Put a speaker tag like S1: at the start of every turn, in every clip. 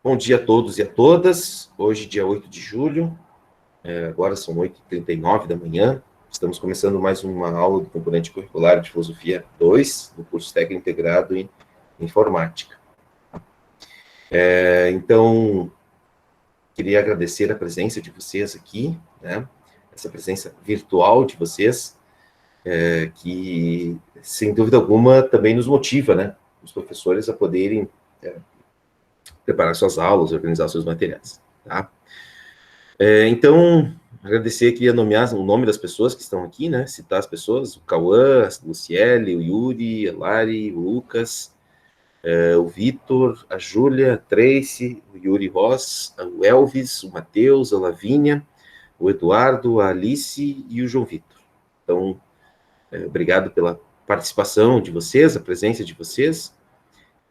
S1: Bom dia a todos e a todas. Hoje, dia 8 de julho, agora são 8h39 da manhã. Estamos começando mais uma aula do componente curricular de Filosofia 2, do curso técnico integrado em Informática. Então, queria agradecer a presença de vocês aqui, né? Essa presença virtual de vocês, que, sem dúvida alguma, também nos motiva, né? Os professores a poderem preparar suas aulas, organizar seus materiais, tá? Então, agradecer aqui a nomear o nome das pessoas que estão aqui, né? Citar as pessoas, o Cauã, a Luciele, o Yuri, a Lari, o Lucas, o Vitor, a Júlia, a Tracy, o Yuri Ross, o Elvis, o Matheus, a Lavínia, o Eduardo, a Alice e o João Vitor. Então, obrigado pela participação de vocês, a presença de vocês,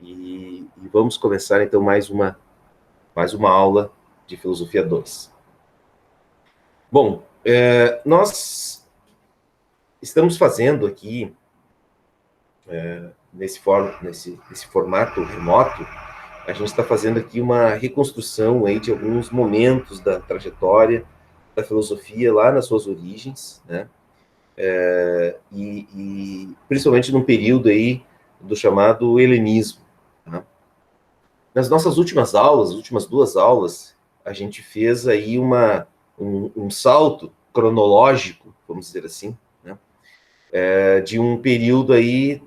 S1: e vamos começar, então, mais uma aula de Filosofia 2. Bom, nós estamos fazendo aqui, nesse formato remoto, a gente está fazendo aqui uma reconstrução aí de alguns momentos da trajetória da filosofia lá nas suas origens, né? E principalmente num período aí do chamado helenismo. Tá? Nas nossas últimas aulas, as últimas 2 aulas, a gente fez aí um salto cronológico, vamos dizer assim, né? De um período aí,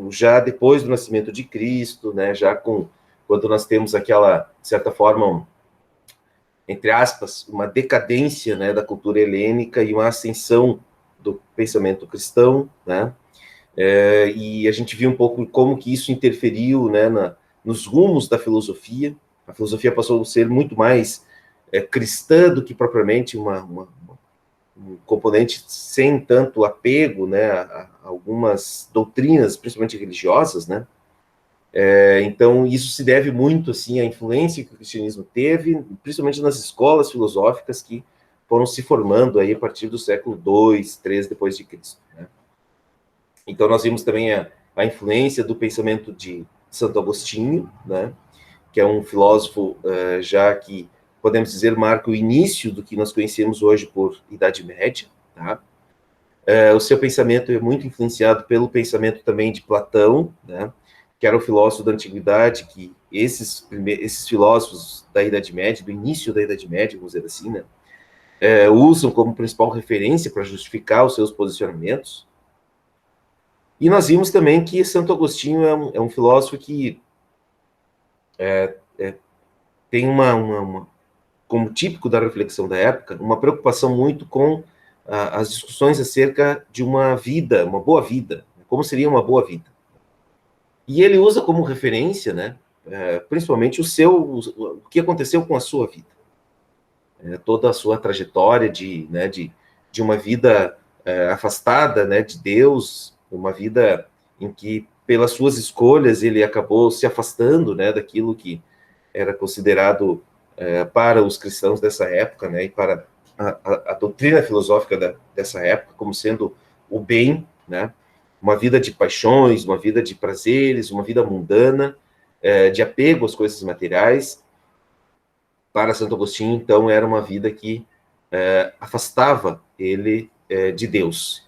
S1: já depois do nascimento de Cristo, né? Já quando nós temos aquela, de certa forma, entre aspas, uma decadência, né, da cultura helênica e uma ascensão do pensamento cristão, né? E a gente viu um pouco como que isso interferiu, né, nos rumos da filosofia. A filosofia passou a ser muito mais cristã do que propriamente um componente sem tanto apego, né, a algumas doutrinas, principalmente religiosas, né? Então, isso se deve muito, assim, à influência que o cristianismo teve, principalmente nas escolas filosóficas que foram se formando aí a partir do século II, III depois de Cristo, né? Então, nós vimos também a influência do pensamento de Santo Agostinho, né, que é um filósofo já que, podemos dizer, marca o início do que nós conhecemos hoje por Idade Média, tá? O seu pensamento é muito influenciado pelo pensamento também de Platão, né, que era o filósofo da antiguidade, que esses filósofos da Idade Média, do início da Idade Média, vamos dizer assim, né, usam como principal referência para justificar os seus posicionamentos. E nós vimos também que Santo Agostinho é um filósofo que tem como típico da reflexão da época, uma preocupação muito com as discussões acerca de uma vida, uma boa vida, como seria uma boa vida. E ele usa como referência, né, principalmente o que aconteceu com a sua vida, toda a sua trajetória de uma vida afastada, né, de Deus, uma vida em que, pelas suas escolhas, ele acabou se afastando, né, daquilo que era considerado para os cristãos dessa época, né, e para a doutrina filosófica dessa época, como sendo o bem, né, uma vida de paixões, uma vida de prazeres, uma vida mundana, de apego às coisas materiais. Para Santo Agostinho, então, era uma vida que afastava ele de Deus.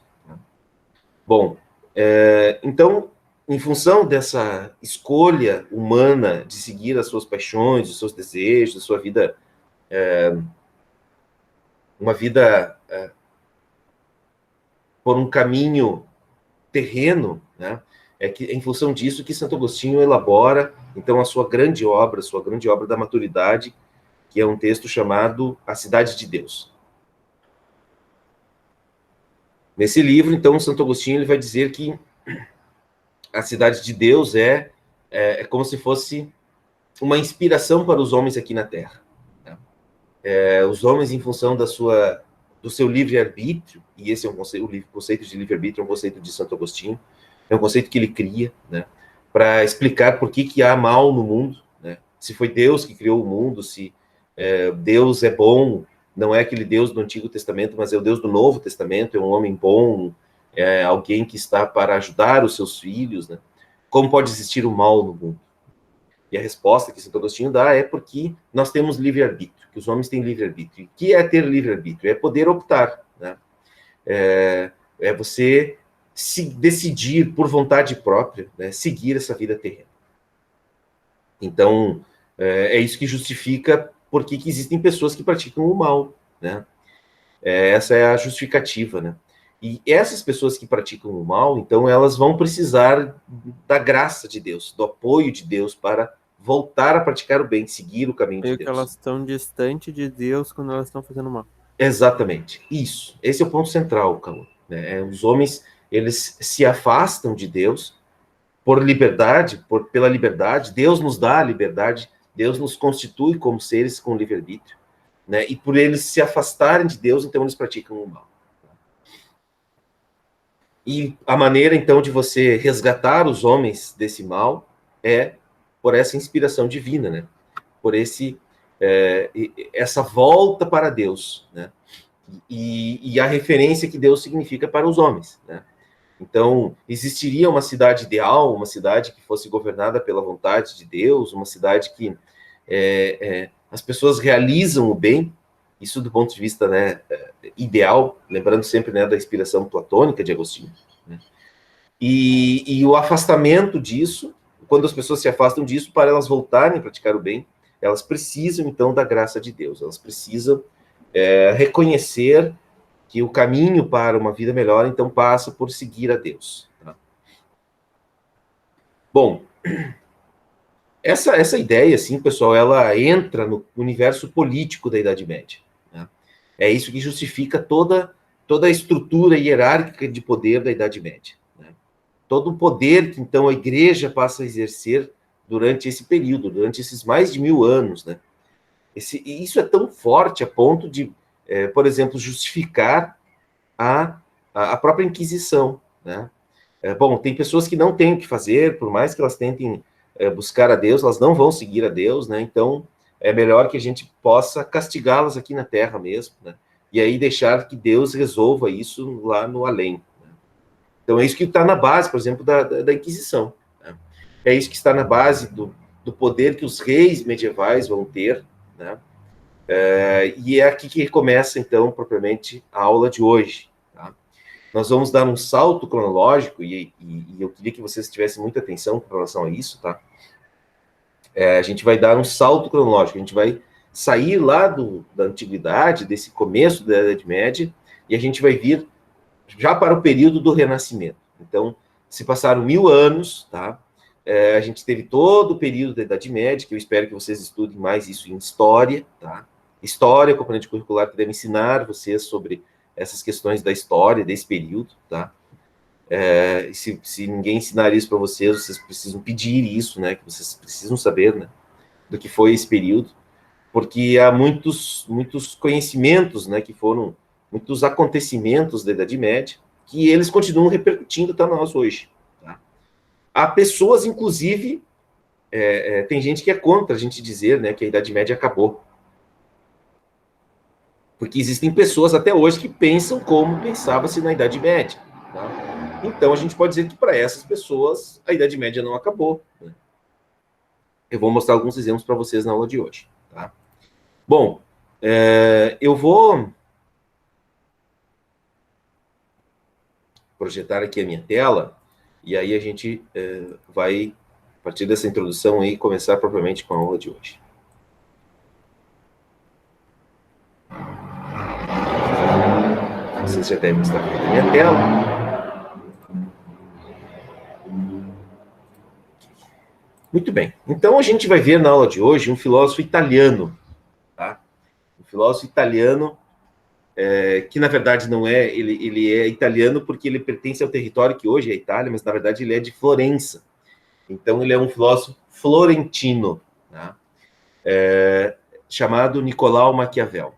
S1: Bom, então, em função dessa escolha humana de seguir as suas paixões, os seus desejos, a sua vida, uma vida por um caminho terreno, né? Que em função disso que Santo Agostinho elabora, então, a sua grande obra da maturidade, que é um texto chamado A Cidade de Deus. Nesse livro, então, Santo Agostinho ele vai dizer que a Cidade de Deus é como se fosse uma inspiração para os homens aqui na Terra. Os homens, em função do seu livre-arbítrio, e esse é um conceito, o conceito de livre-arbítrio é um conceito de Santo Agostinho, é um conceito que ele cria, né, para explicar por que há mal no mundo, né, se foi Deus que criou o mundo, se Deus é bom, não é aquele Deus do Antigo Testamento, mas é o Deus do Novo Testamento, é um homem bom, é alguém que está para ajudar os seus filhos, né? Como pode existir o mal no mundo? E a resposta que Santo Agostinho dá é porque nós temos livre-arbítrio, que os homens têm livre-arbítrio. O que é ter livre-arbítrio? É poder optar, né? É você se decidir por vontade própria, né, seguir essa vida terrena. Então, é isso que justifica por que existem pessoas que praticam o mal, né? Essa é a justificativa, né? E essas pessoas que praticam o mal, então, elas vão precisar da graça de Deus, do apoio de Deus para voltar a praticar o bem, seguir o caminho de
S2: Meio que elas
S1: Deus.
S2: estão distante de Deus quando elas estão fazendo mal.
S1: Exatamente, isso. Esse é o ponto central, Cauã, né? Os homens, eles se afastam de Deus por liberdade, pela liberdade. Deus nos dá a liberdade, Deus nos constitui como seres com livre-arbítrio, né? E por eles se afastarem de Deus, então eles praticam o mal. E a maneira, então, de você resgatar os homens desse mal é por essa inspiração divina, né? Por essa volta para Deus, né? E a referência que Deus significa para os homens, né? Então, existiria uma cidade ideal, uma cidade que fosse governada pela vontade de Deus, uma cidade que as pessoas realizam o bem, isso do ponto de vista, né, ideal, lembrando sempre, né, da inspiração platônica de Agostinho, né? E o afastamento disso, quando as pessoas se afastam disso, para elas voltarem a praticar o bem, elas precisam, então, da graça de Deus, elas precisam reconhecer que o caminho para uma vida melhor, então, passa por seguir a Deus. Tá? Bom, essa ideia, assim, pessoal, ela entra no universo político da Idade Média. Né? É isso que justifica toda a estrutura hierárquica de poder da Idade Média. Né? Todo o poder que, então, a igreja passa a exercer durante esse período, durante esses mais de 1000 anos. Né? Isso é tão forte a ponto de, por exemplo, justificar a própria Inquisição, né? Bom, tem pessoas que não têm o que fazer, por mais que elas tentem buscar a Deus, elas não vão seguir a Deus, né? Então, é melhor que a gente possa castigá-las aqui na Terra mesmo, né? E aí deixar que Deus resolva isso lá no além. Né? Então, é isso que está na base, por exemplo, da Inquisição. Né? É isso que está na base do poder que os reis medievais vão ter, né? E é aqui que começa, então, propriamente, a aula de hoje. Tá? Nós vamos dar um salto cronológico, e eu queria que vocês tivessem muita atenção com relação a isso, tá? A gente vai dar um salto cronológico, a gente vai sair lá da antiguidade, desse começo da Idade Média, e a gente vai vir já para o período do Renascimento. Então, se passaram 1000 anos, tá? A gente teve todo o período da Idade Média, que eu espero que vocês estudem mais isso em história, tá? História, componente curricular que deve ensinar vocês sobre essas questões da história desse período, tá? Se ninguém ensinar isso para vocês, vocês precisam pedir isso, né? Que vocês precisam saber, né? Do que foi esse período, porque há muitos conhecimentos, né? Que foram muitos acontecimentos da Idade Média que eles continuam repercutindo até nós hoje. Tá? Há pessoas, inclusive, tem gente que é contra a gente dizer, né? Que a Idade Média acabou. Porque existem pessoas até hoje que pensam como pensava-se na Idade Média. Tá? Então, a gente pode dizer que para essas pessoas a Idade Média não acabou. Né? Eu vou mostrar alguns exemplos para vocês na aula de hoje. Tá? Bom, eu vou projetar aqui a minha tela e aí a gente vai, a partir dessa introdução, aí, começar propriamente com a aula de hoje. Vocês já devem estar vendo a minha tela. Muito bem. Então, a gente vai ver na aula de hoje um filósofo italiano. Tá? Um filósofo italiano que, na verdade, não é... Ele é italiano porque ele pertence ao território que hoje é a Itália, mas, na verdade, ele é de Florença. Então, ele é um filósofo florentino, tá? Chamado Nicolau Maquiavel.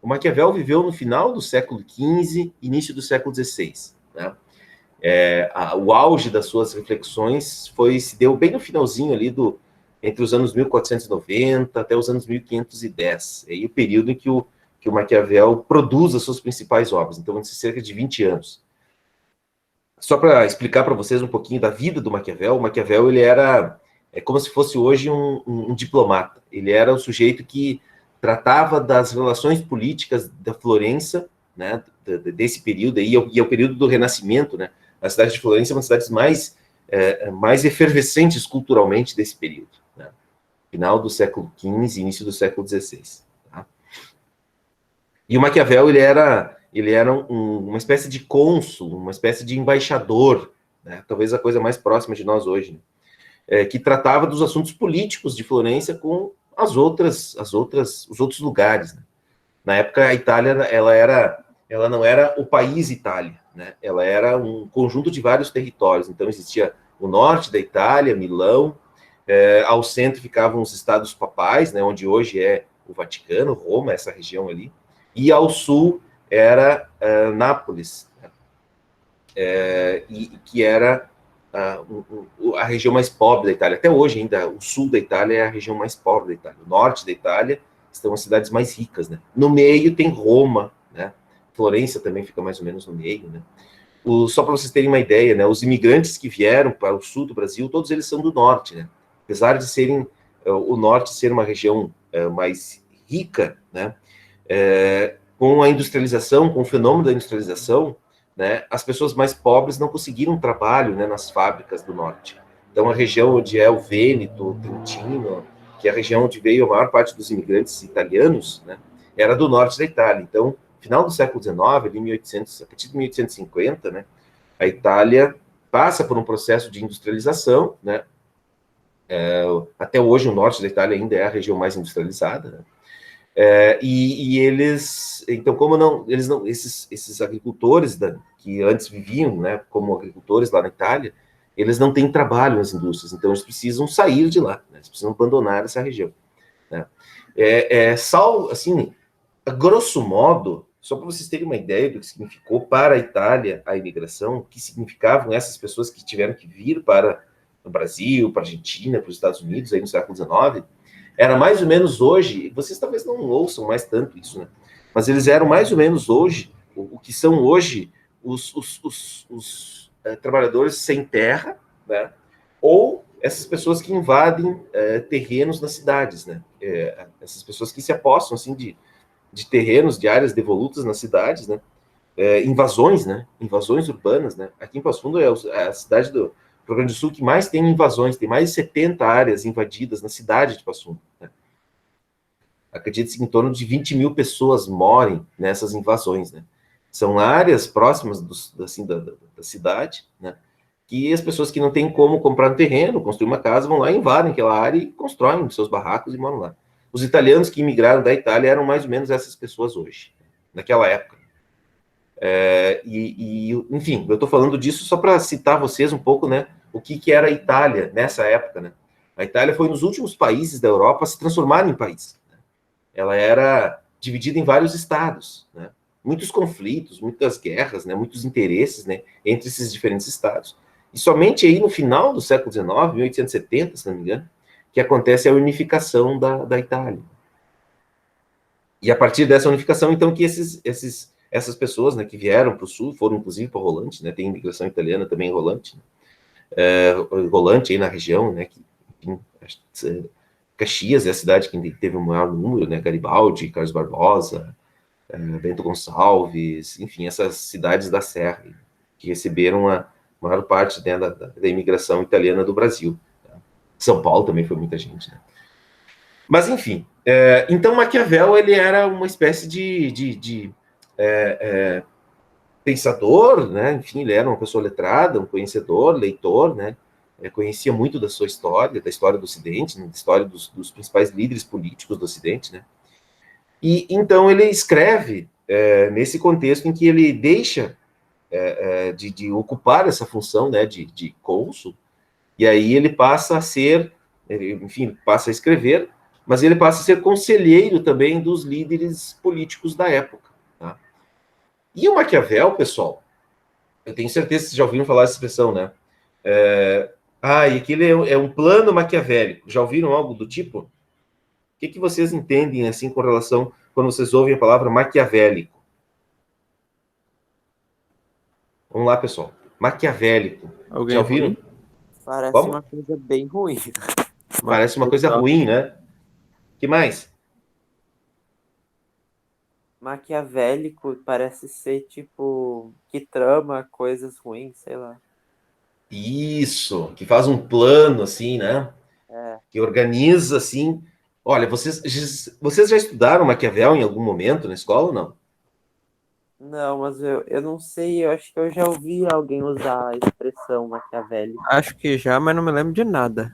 S1: O Maquiavel viveu no final do século XV, início do século XVI. Né? O auge das suas reflexões se deu bem no finalzinho ali entre os anos 1490 até os anos 1510. É aí o período em que o Maquiavel produz as suas principais obras. Então, de cerca de 20 anos. Só para explicar para vocês um pouquinho da vida do Maquiavel, o Maquiavel ele era é como se fosse hoje um diplomata. Ele era o sujeito que tratava das relações políticas da Florença, né, desse período aí, e é o período do Renascimento, né? A cidade de Florença é uma das cidades mais efervescentes culturalmente desse período, né? Final do século XV, início do século XVI. Tá? E o Maquiavel, ele era uma espécie de cônsul, uma espécie de embaixador, né? Talvez a coisa mais próxima de nós hoje, né? Que tratava dos assuntos políticos de Florença com os outros lugares, né? Na época, a Itália, ela não era o país Itália, né? Ela era um conjunto de vários territórios. Então, existia o norte da Itália, Milão, ao centro ficavam os estados papais, né? Onde hoje é o Vaticano, Roma, essa região ali, e ao sul era Nápoles, né? Que era a região mais pobre da Itália. Até hoje, ainda, o sul da Itália é a região mais pobre da Itália. O norte da Itália estão as cidades mais ricas, né? No meio tem Roma, né? Florença também fica mais ou menos no meio, né? Só para vocês terem uma ideia, né? Os imigrantes que vieram para o sul do Brasil, todos eles são do norte, né? Apesar de serem o norte ser uma região mais rica, né? Com a industrialização, com o fenômeno da industrialização, né, as pessoas mais pobres não conseguiram trabalho, né, nas fábricas do norte. Então, a região onde é o Vêneto, o Trentino, que é a região onde veio a maior parte dos imigrantes italianos, né, era do norte da Itália. Então, final do século XIX, ali 1800, a partir de 1850, né, a Itália passa por um processo de industrialização, né, até hoje o norte da Itália ainda é a região mais industrializada, né, e eles, então, como não, eles não, esses agricultores que antes viviam, né, como agricultores lá na Itália, eles não têm trabalho nas indústrias, então eles precisam sair de lá, né, eles precisam abandonar essa região, né. Assim, a grosso modo, só para vocês terem uma ideia do que significou para a Itália a imigração, o que significavam essas pessoas que tiveram que vir para o Brasil, para a Argentina, para os Estados Unidos, aí no século XIX, era mais ou menos hoje, vocês talvez não ouçam mais tanto isso, né? Mas eles eram mais ou menos hoje, o que são hoje os trabalhadores sem terra, né? Ou essas pessoas que invadem terrenos nas cidades, né? Essas pessoas que se apossam, assim, de terrenos, de áreas devolutas nas cidades, né? Invasões, né? Invasões urbanas, né? Aqui em Passo Fundo é a cidade do Rio Grande do Sul que mais tem invasões, tem mais de 70 áreas invadidas na cidade de Passo Fundo, né? Acredita-se que em torno de 20 mil pessoas morem nessas invasões, né? São áreas próximas assim, da cidade, né? Que as pessoas que não têm como comprar um terreno, construir uma casa, vão lá, invadem aquela área e constroem seus barracos e moram lá. Os italianos que imigraram da Itália eram mais ou menos essas pessoas hoje, naquela época. Enfim, eu estou falando disso só para citar vocês um pouco, né, o que era a Itália nessa época, né? A Itália foi um dos últimos países da Europa a se transformar em país. Ela era dividida em vários estados, né? Muitos conflitos, muitas guerras, né? Muitos interesses, né? Entre esses diferentes estados. E somente aí no final do século XIX, 1870, se não me engano, que acontece a unificação da Itália. E a partir dessa unificação, então, que essas pessoas, né, que vieram para o sul, foram inclusive para Rolante, né? Tem imigração italiana também em Rolante, né? Rolante aí na região, né? Caxias é a cidade que teve o maior número, né? Garibaldi, Carlos Barbosa, Bento Gonçalves, enfim, essas cidades da Serra, que receberam a maior parte, né, da imigração italiana do Brasil. Tá? São Paulo também foi muita gente, né? Mas, enfim, então Maquiavel, ele era uma espécie de pensador, né? Enfim, ele era uma pessoa letrada, um conhecedor, leitor, né? Conhecia muito da sua história, da história do Ocidente, né? Da história dos principais líderes políticos do Ocidente, né? E então ele escreve nesse contexto em que ele deixa de ocupar essa função, né, de cônsul, e aí ele passa a ser, enfim, passa a escrever, mas ele passa a ser conselheiro também dos líderes políticos da época. Tá? E o Maquiavel, pessoal, eu tenho certeza que vocês já ouviram falar essa expressão, né? E aquele é um plano maquiavélico. Já ouviram algo do tipo? O que vocês entendem, assim, com relação, quando vocês ouvem a palavra maquiavélico? Vamos lá, pessoal. Maquiavélico. Já
S2: Alguém
S1: ouviram?
S2: ruim?
S3: Parece
S1: Como?
S3: uma coisa bem ruim.
S1: Parece uma coisa ruim, né? Que mais?
S2: Maquiavélico parece ser tipo que trama coisas ruins, sei lá.
S1: Isso, que faz um plano assim, né?
S2: É.
S1: Que organiza assim. Olha, vocês já estudaram Maquiavel em algum momento na escola ou não?
S2: Não, mas eu não sei, eu acho que eu já ouvi alguém usar a expressão maquiavélico. Acho que já, mas não me lembro de nada.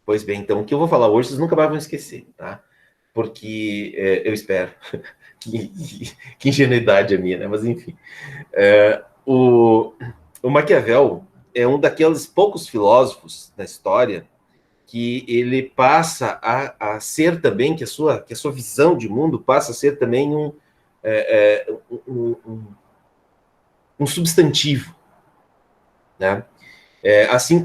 S1: Pois bem, então o que eu vou falar hoje vocês nunca mais vão esquecer, tá? Porque eu espero que ingenuidade a minha, né? Mas enfim. O Maquiavel é um daqueles poucos filósofos da história que ele passa a ser também, que a sua visão de mundo passa a ser também um substantivo, né? Assim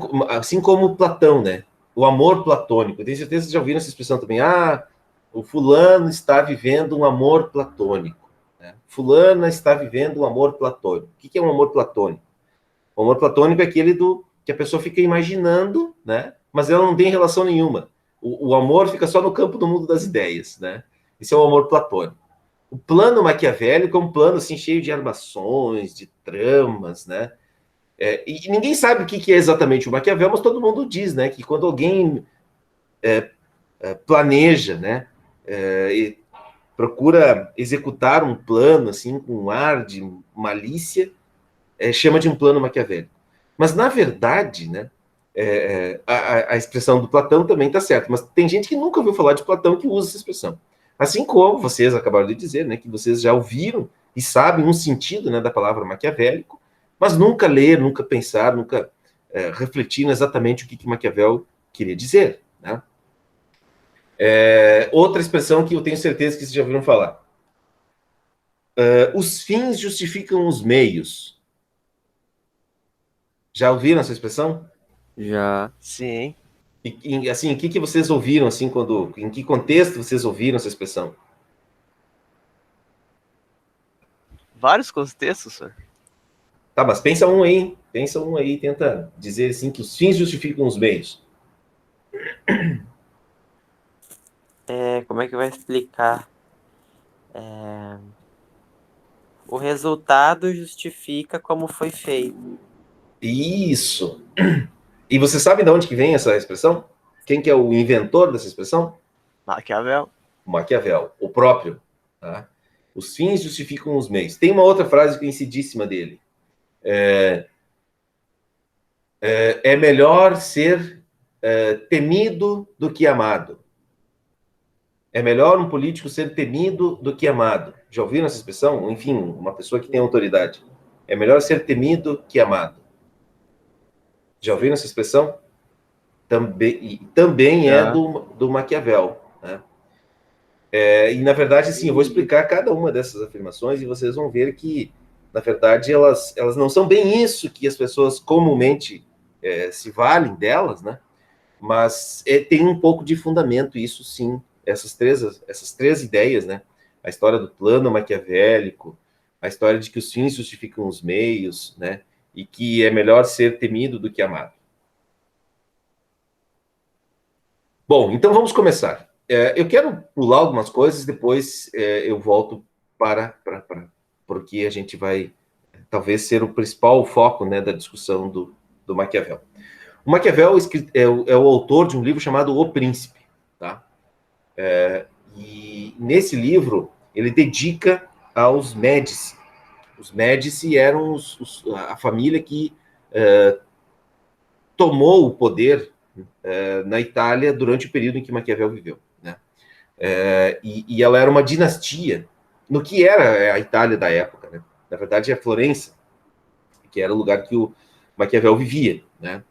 S1: como Platão, né? O amor platônico. Eu tenho certeza que vocês já ouviram essa expressão também. Ah, o fulano está vivendo um amor platônico. Né? Fulana está vivendo um amor platônico. O que é um amor platônico? O amor platônico é aquele que a pessoa fica imaginando, né? Mas ela não tem relação nenhuma. O amor fica só no campo do mundo das ideias, né? Esse é o amor platônico. O plano maquiavélico é um plano assim cheio de armações, de tramas, né? E ninguém sabe o que é exatamente o Maquiavel, mas todo mundo diz, né? Que quando alguém planeja, né? E procura executar um plano assim com um ar de malícia, chama de um plano maquiavélico. Mas na verdade, né? A expressão do Platão também está certa, mas tem gente que nunca ouviu falar de Platão que usa essa expressão. Assim como vocês acabaram de dizer, né? Que vocês já ouviram e sabem um sentido, né, da palavra maquiavélico, mas nunca leram, nunca pensaram, nunca refletiram exatamente o que Maquiavel queria dizer, né? Outra expressão que eu tenho certeza que vocês já ouviram falar. Os fins justificam os meios. Já ouviram essa expressão?
S2: Já. Sim.
S1: E assim, o que vocês ouviram, assim, em que contexto vocês ouviram essa expressão?
S2: Vários contextos, senhor.
S1: Tá, mas pensa um aí, hein? Pensa um aí, tenta dizer assim que os fins justificam os meios.
S2: Como é que vai explicar? É, o resultado justifica como foi feito.
S1: Isso. E você sabe de onde que vem essa expressão? Quem que é o inventor dessa expressão?
S2: Maquiavel.
S1: O Maquiavel, o próprio. Tá? Os fins justificam os meios. Tem uma outra frase conhecidíssima dele. É melhor ser temido do que amado. É melhor um político ser temido do que amado. Já ouviram essa expressão? Enfim, uma pessoa que tem autoridade. É melhor ser temido que amado. Já ouviram essa expressão? Também é
S2: Já.
S1: do Maquiavel. Né? E, na verdade, sim, eu vou explicar cada uma dessas afirmações e vocês vão ver que, na verdade, elas não são bem isso que as pessoas comumente se valem delas, né? Mas tem um pouco de fundamento isso, sim. Essas três ideias, né? A história do plano maquiavélico, a história de que os fins justificam os meios, né? E que é melhor ser temido do que amado. Bom, então vamos começar. Eu quero pular algumas coisas, depois eu volto porque a gente vai talvez ser o principal foco, né, da discussão do Maquiavel. O Maquiavel é o autor de um livro chamado O Príncipe, tá? E nesse livro ele dedica aos Médici. Os Médici eram a família que tomou o poder na Itália durante o período em que Maquiavel viveu, né? E ela era uma dinastia no que era a Itália da época, né? Na verdade, é Florença, que era o lugar que o Maquiavel vivia, né?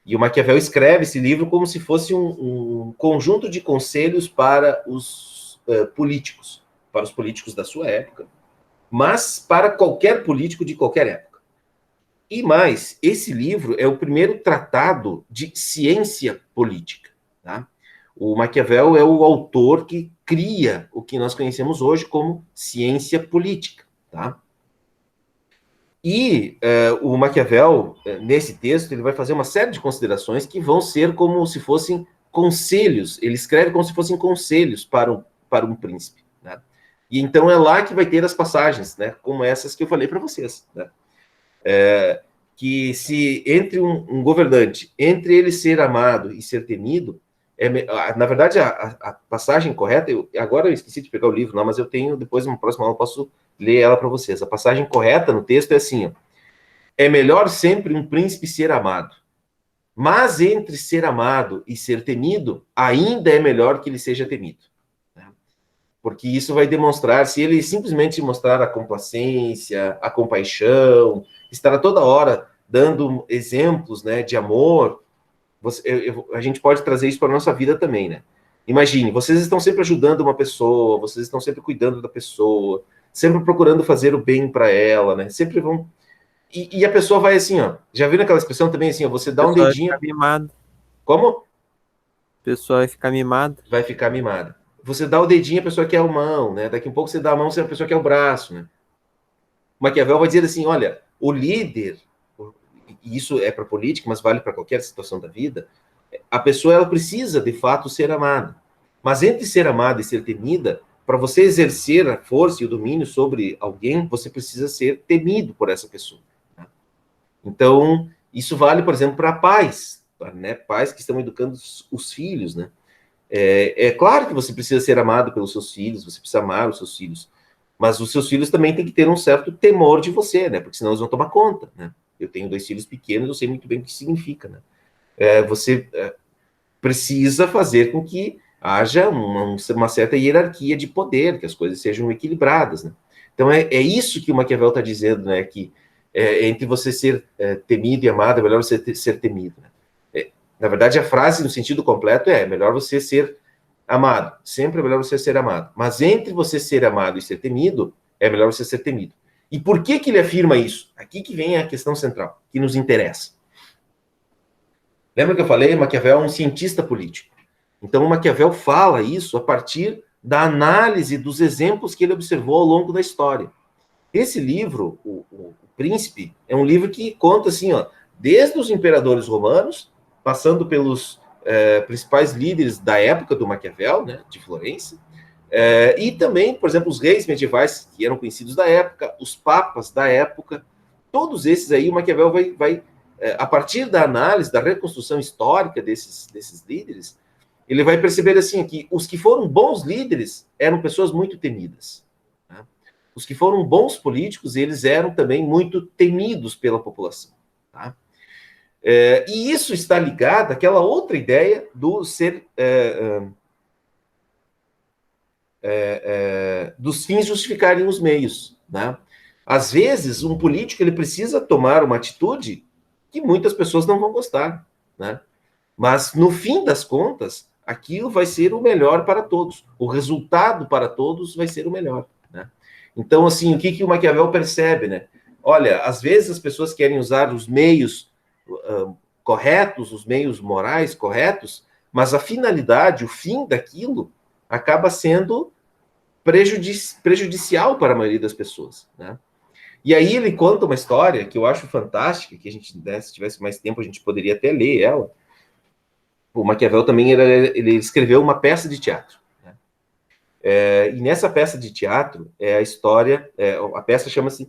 S1: E o Maquiavel escreve esse livro como se fosse um conjunto de conselhos para os políticos, para os políticos da sua época, mas para qualquer político de qualquer época. E mais, esse livro é o primeiro tratado de ciência política. Tá? O Maquiavel é o autor que cria o que nós conhecemos hoje como ciência política. Tá? E o Maquiavel, nesse texto, ele vai fazer uma série de considerações que vão ser como se fossem conselhos, ele escreve como se fossem conselhos para um príncipe, né? E então é lá que vai ter as passagens, né, como essas que eu falei para vocês, né? Que se entre um governante, entre ele ser amado e ser temido, na verdade, a passagem correta, agora eu esqueci de pegar o livro, não, mas eu tenho, depois, no próximo aula, eu posso ler ela para vocês. A passagem correta no texto é assim, ó, é melhor sempre um príncipe ser amado, mas entre ser amado e ser temido, ainda é melhor que ele seja temido. Né? Porque isso vai demonstrar, se ele simplesmente mostrar a complacência, a compaixão, estará toda hora dando exemplos, né, de amor, a gente pode trazer isso para a nossa vida também, né? Imagine, vocês estão sempre ajudando uma pessoa, vocês estão sempre cuidando da pessoa, sempre procurando fazer o bem para ela, né? Sempre vão... E a pessoa vai assim, ó. Já viram aquela expressão também assim, ó, você dá um dedinho...
S2: Vai ficar mimado.
S1: Como?
S2: O pessoal vai ficar mimado.
S1: Vai ficar mimada. Você dá o dedinho, a pessoa quer a mão, né? Daqui a pouco você dá a mão, a pessoa quer o braço, né? Maquiavel vai dizer assim, olha, o líder, e isso é para política, mas vale para qualquer situação da vida, a pessoa ela precisa, de fato, ser amada. Mas entre ser amada e ser temida, para você exercer a força e o domínio sobre alguém, você precisa ser temido por essa pessoa. Né? Então, isso vale, por exemplo, para pais, né? Pais que estão educando os filhos, né? É claro que você precisa ser amado pelos seus filhos, você precisa amar os seus filhos, mas os seus filhos também têm que ter um certo temor de você, né? Porque senão eles vão tomar conta, né? Eu tenho 2 filhos pequenos, eu sei muito bem o que significa, né? Você precisa fazer com que haja uma certa hierarquia de poder, que as coisas sejam equilibradas, né? Então, é isso que o Maquiavel está dizendo, né? Que entre você ser temido e amado, é melhor você ser temido, né? Na verdade, a frase, no sentido completo, é melhor você ser amado. Sempre é melhor você ser amado. Mas entre você ser amado e ser temido, é melhor você ser temido. E por que ele afirma isso? Aqui que vem a questão central, que nos interessa. Lembra que eu falei? Maquiavel é um cientista político. Então, o Maquiavel fala isso a partir da análise dos exemplos que ele observou ao longo da história. Esse livro, o Príncipe, é um livro que conta assim, ó, desde os imperadores romanos, passando pelos principais líderes da época do Maquiavel, né, de Florença, e também, por exemplo, os reis medievais que eram conhecidos da época, os papas da época, todos esses aí o Maquiavel vai a partir da análise, da reconstrução histórica desses líderes, ele vai perceber assim que os que foram bons líderes eram pessoas muito temidas. Né? Os que foram bons políticos, eles eram também muito temidos pela população. Tá? E isso está ligado àquela outra ideia do ser... dos fins justificarem os meios. Né? Às vezes, um político ele precisa tomar uma atitude que muitas pessoas não vão gostar. Né? Mas, no fim das contas, aquilo vai ser o melhor para todos. O resultado para todos vai ser o melhor. Né? Então, assim, o que o Maquiavel percebe? Né? Olha, às vezes as pessoas querem usar os meios corretos, os meios morais corretos, mas a finalidade, o fim daquilo, acaba sendo prejudicial para a maioria das pessoas. Né? E aí ele conta uma história que eu acho fantástica, que a gente, né, se tivesse mais tempo, a gente poderia até ler ela. O Maquiavel também ele escreveu uma peça de teatro. Né? E nessa peça de teatro, a história, a peça chama-se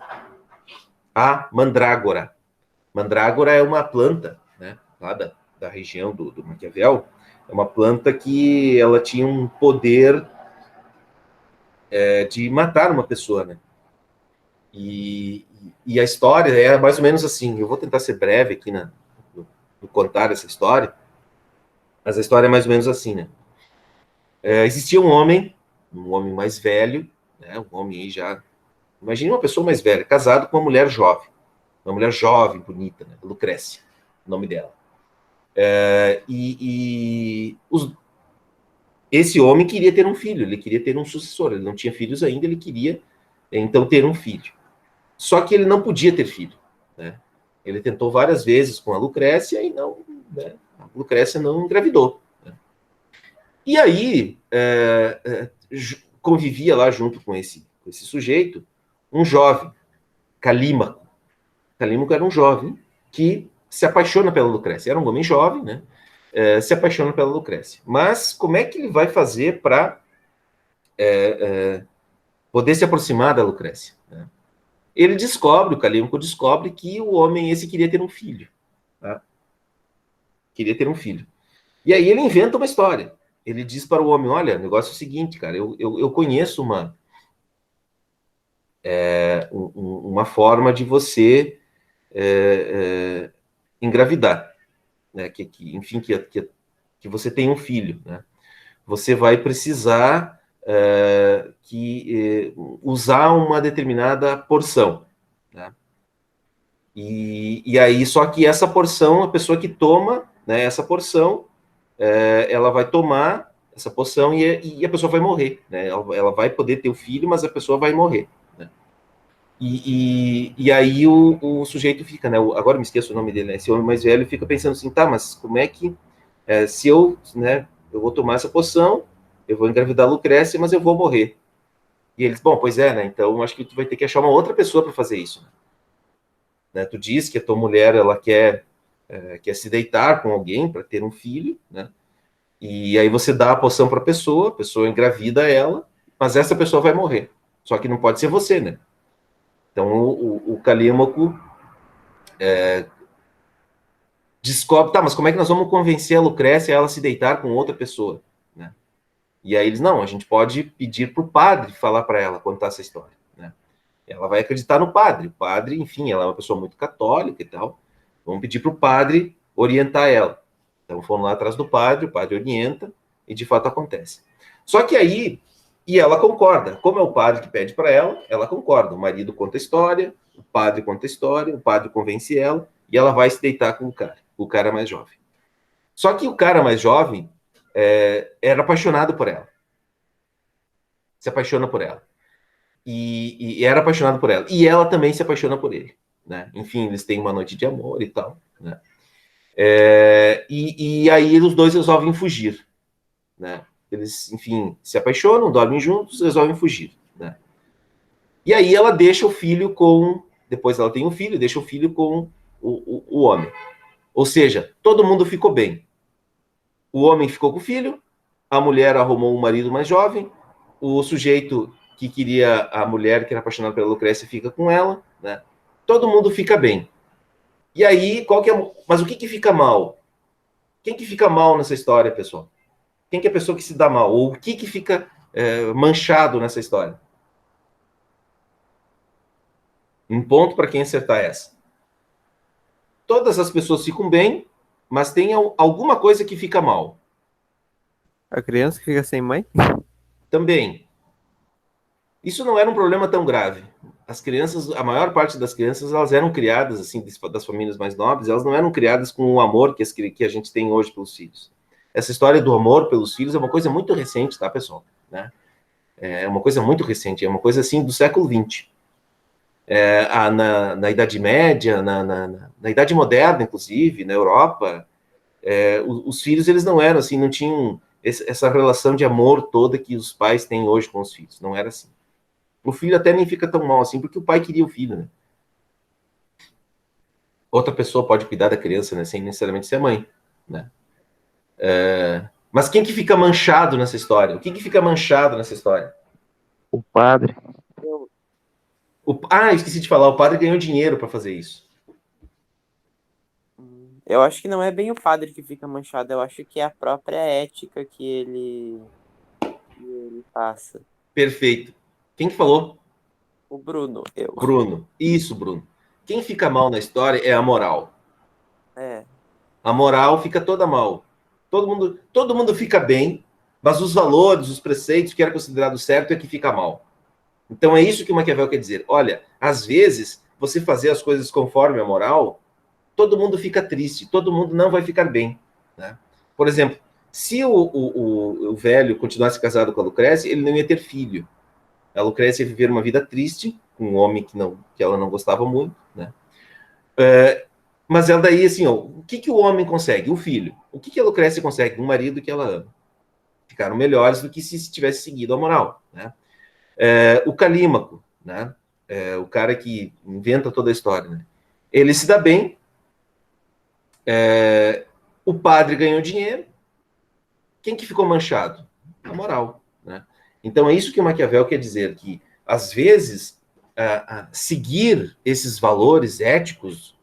S1: A Mandrágora. Mandrágora é uma planta, né, lá da região do Maquiavel, é uma planta que ela tinha um poder de matar uma pessoa, né? E a história é mais ou menos assim, eu vou tentar ser breve aqui no contar essa história, mas a história é mais ou menos assim, né? Existia um homem mais velho, né, um homem aí já... Imagine uma pessoa mais velha, casado com uma mulher jovem, bonita, né, Lucrécia, o nome dela. Esse homem queria ter um filho, ele queria ter um sucessor, ele não tinha filhos ainda, ele queria, então, ter um filho. Só que ele não podia ter filho, né? Ele tentou várias vezes com a Lucrécia e não, né, a Lucrécia não engravidou. Né? E aí, convivia lá junto com esse sujeito um jovem, Calímaco. Calímaco era um jovem que se apaixona pela Lucrécia. Era um homem jovem, né? se apaixona pela Lucrécia. Mas como é que ele vai fazer para poder se aproximar da Lucrécia? Né? Ele descobre, o Calímaco descobre que o homem esse queria ter um filho. Tá? Queria ter um filho. E aí ele inventa uma história. Ele diz para o homem, olha, o negócio é o seguinte, cara, eu conheço uma forma de você engravidar, né? Enfim, que você tenha um filho, né? Você vai precisar usar uma determinada porção, né? E aí, só que essa porção, a pessoa que toma, né, essa porção, ela vai tomar essa poção e a pessoa vai morrer, né? Ela vai poder ter o filho, mas a pessoa vai morrer, né? E aí o sujeito fica, né? Agora me esqueço o nome dele, né? Esse homem mais velho fica pensando assim, tá, mas como é que se eu, né? Eu vou tomar essa poção, eu vou engravidar a Lucrécia, mas eu vou morrer. E eles, bom, pois é, né? Então acho que tu vai ter que achar uma outra pessoa para fazer isso, né? Tu diz que a tua mulher ela quer se deitar com alguém para ter um filho, né? E aí você dá a poção para a pessoa engravida ela, mas essa pessoa vai morrer. Só que não pode ser você, né? Então o Calímaco descobre, tá, mas como é que nós vamos convencer a Lucrécia a ela se deitar com outra pessoa, né? E aí eles, não, a gente pode pedir para o padre falar para ela contar essa história, né? Ela vai acreditar no padre. O padre, enfim, ela é uma pessoa muito católica e tal. Vamos pedir para o padre orientar ela. Então foram lá atrás do padre, o padre orienta e de fato acontece. Só que aí, e ela concorda. Como é o padre que pede para ela concorda. O marido conta a história, o padre conta a história, o padre convence ela e ela vai se deitar com o cara mais jovem. Só que o cara mais jovem era apaixonado por ela. Se apaixona por ela. E era apaixonado por ela. E ela também se apaixona por ele. Né? Enfim, eles têm uma noite de amor e tal. Né? E aí os dois resolvem fugir. Né? Eles, enfim, se apaixonam, dormem juntos, resolvem fugir. Né? E aí ela deixa o filho com... Depois ela tem um filho, deixa o filho com o homem. Ou seja, todo mundo ficou bem. O homem ficou com o filho, a mulher arrumou um marido mais jovem, o sujeito que queria a mulher, que era apaixonado pela Lucrécia, fica com ela, né? Todo mundo fica bem. E aí, mas o que fica mal? Quem que fica mal nessa história, pessoal? Quem que é a pessoa que se dá mal? Ou o que fica manchado nessa história? Um ponto para quem acertar essa. Todas as pessoas ficam bem, mas tem alguma coisa que fica mal.
S2: A criança que fica sem mãe?
S1: Também. Isso não era um problema tão grave. As crianças, a maior parte das crianças, elas eram criadas, assim, das famílias mais nobres, elas não eram criadas com o amor que a gente tem hoje pelos filhos. Essa história do amor pelos filhos é uma coisa muito recente, tá, pessoal? Né? É uma coisa muito recente, é uma coisa, assim, do século XX. Na Idade Média, na Idade Moderna, inclusive, na Europa, os filhos, eles não eram assim, não tinham essa relação de amor toda que os pais têm hoje com os filhos, não era assim. O filho até nem fica tão mal assim, porque o pai queria o filho, né? Outra pessoa pode cuidar da criança, né? Sem necessariamente ser a mãe, né? Mas quem que fica manchado nessa história? O que fica manchado nessa história?
S2: O padre.
S1: Esqueci de falar, o padre ganhou dinheiro para fazer isso.
S2: Eu acho que não é bem o padre que fica manchado, eu acho que é a própria ética que ele passa.
S1: Perfeito. Quem que falou?
S2: O Bruno, eu.
S1: Bruno. Isso, Bruno. Quem fica mal na história é a moral.
S2: É.
S1: A moral fica toda mal. Todo mundo fica bem, mas os valores, os preceitos que era considerado certo é que fica mal. Então é isso que o Maquiavel quer dizer. Olha, às vezes, você fazer as coisas conforme a moral, todo mundo fica triste, todo mundo não vai ficar bem. Né? Por exemplo, se o velho continuasse casado com a Lucrécia, ele não ia ter filho. A Lucrécia ia viver uma vida triste, com um homem que ela não gostava muito, né? Mas ela daí, assim, ó, o que o homem consegue? O filho. O que a Lucrécia consegue? Um marido que ela ama. Ficaram melhores do que se tivesse seguido a moral, né? O Calímaco, né? O cara que inventa toda a história, né? Ele se dá bem, o padre ganhou dinheiro, quem que ficou manchado? A moral, né? Então é isso que o Maquiavel quer dizer, que às vezes seguir esses valores éticos,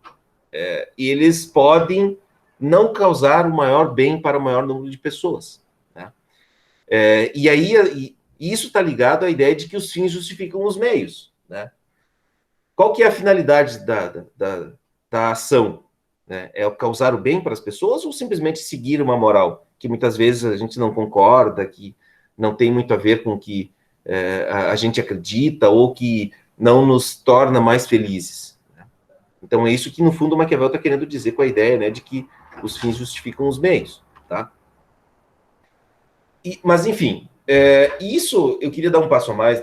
S1: eles podem não causar o maior bem para o maior número de pessoas. Né? E aí isso está ligado à ideia de que os fins justificam os meios. Né? Qual que é a finalidade da ação? Né? É causar o bem para as pessoas ou simplesmente seguir uma moral que muitas vezes a gente não concorda, que não tem muito a ver com o que a gente acredita ou que não nos torna mais felizes? Né? Então é isso que, no fundo, o Maquiavel está querendo dizer com a ideia, né, de que os fins justificam os meios. Tá? Mas, enfim, isso eu queria dar um passo a mais